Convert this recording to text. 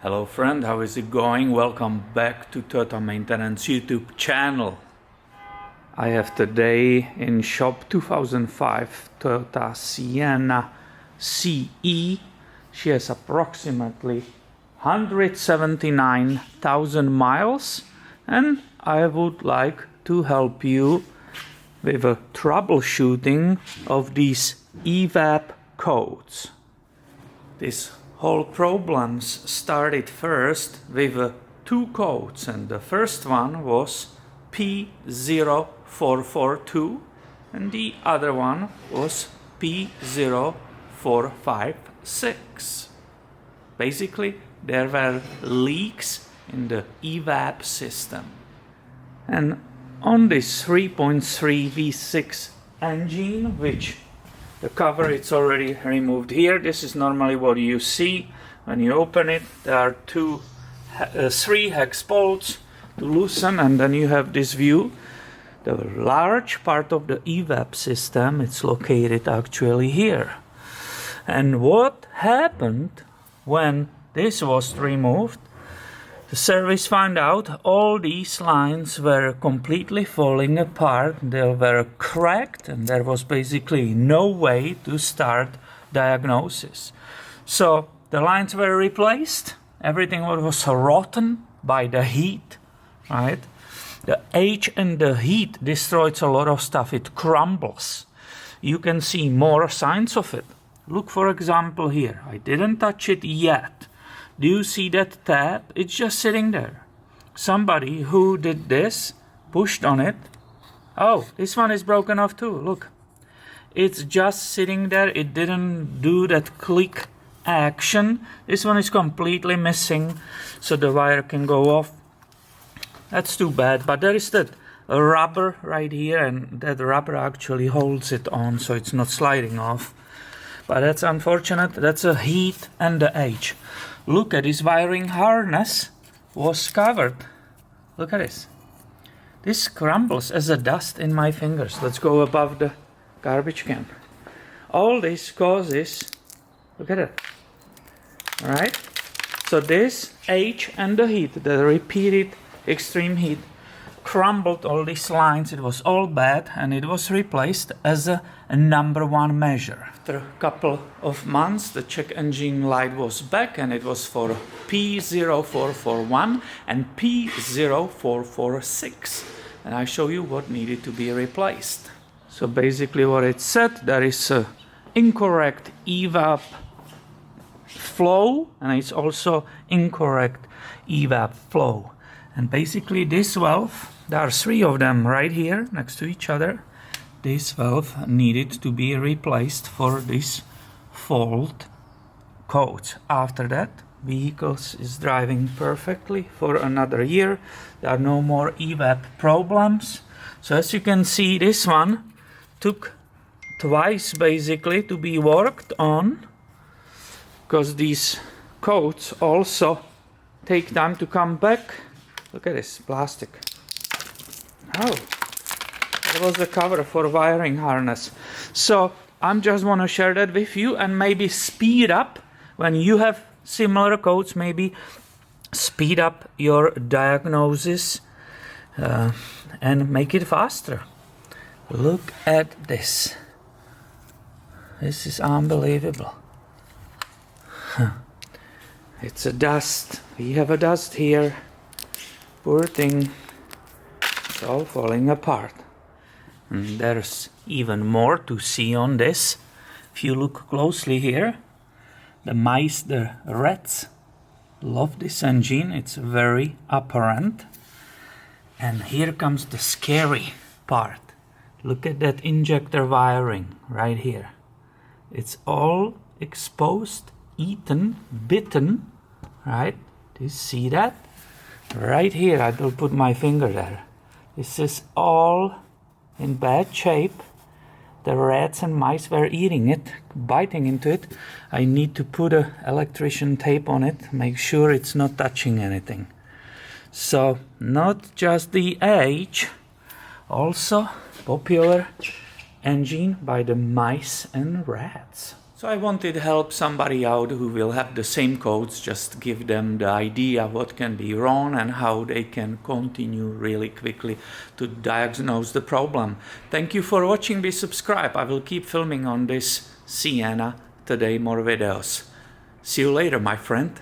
Hello friend, how is it going? Welcome back to Toyota Maintenance YouTube channel. I have today in shop 2005 Toyota Sienna CE. She has approximately 179,000 miles and I would like to help you with a troubleshooting of these EVAP codes. This whole problems started first with two codes, and the first one was P0442 and the other one was P0456. Basically, there were leaks in the EVAP system. And on this 3.3 V6 engine, which the cover it's already removed here. This is normally what you see when you open it. There are three hex bolts to loosen, and then you have this view. The large part of the EVAP system, it's located actually here. And what happened when this was removed? The service found out all these lines were completely falling apart, they were cracked, and there was basically no way to start diagnosis. So the lines were replaced, everything was rotten by the heat, right? The age and the heat destroys a lot of stuff, it crumbles. You can see more signs of it. Look for example here, I didn't touch it yet. Do you see that tab? It's just sitting there. Somebody who did this pushed on it. Oh, this one is broken off too, look. It's just sitting there, it didn't do that click action. This one is completely missing, so the wire can go off. That's too bad, but there is that rubber right here, and that rubber actually holds it on, so it's not sliding off. But that's unfortunate, that's a heat and the age. Look at this wiring harness was covered. Look at this. This crumbles as a dust in my fingers. Let's go above the garbage can. All this causes, look at it. Alright? So this age and the heat, the repeated extreme heat, crumbled all these lines. It was all bad and it was replaced as a number one measure. After a couple of months, the check engine light was back, and it was for P0441 and P0446. And I show you what needed to be replaced. So basically what it said, there is a incorrect EVAP flow, and it's also incorrect EVAP flow. And basically this valve, there are three of them right here next to each other. This valve needed to be replaced for this fault code. After that, vehicles is driving perfectly for another year. There are no more EVAP problems. So as you can see, this one took twice basically to be worked on, because these codes also take time to come back. Look at this plastic. Oh, that was the cover for wiring harness. So I'm just want to share that with you and maybe speed up when you have similar codes, maybe speed up your diagnosis and make it faster. Look at this. This is unbelievable. It's a dust. We have a dust here. Poor thing. It's all falling apart. And there's even more to see on this. If you look closely here, the mice, the rats, love this engine. It's very apparent. And here comes the scary part. Look at that injector wiring right here. It's all exposed, eaten, bitten, right? Do you see that? Right here, I will put my finger there. This is all in bad shape. The rats and mice were eating it, biting into it. I need to put an electrician tape on it, make sure it's not touching anything. So, not just the age, also popular engine by the mice and rats. So I wanted to help somebody out who will have the same codes, just give them the idea what can be wrong and how they can continue really quickly to diagnose the problem. Thank you for watching. Please subscribe. I will keep filming on this Sienna today, more videos. See you later, my friend.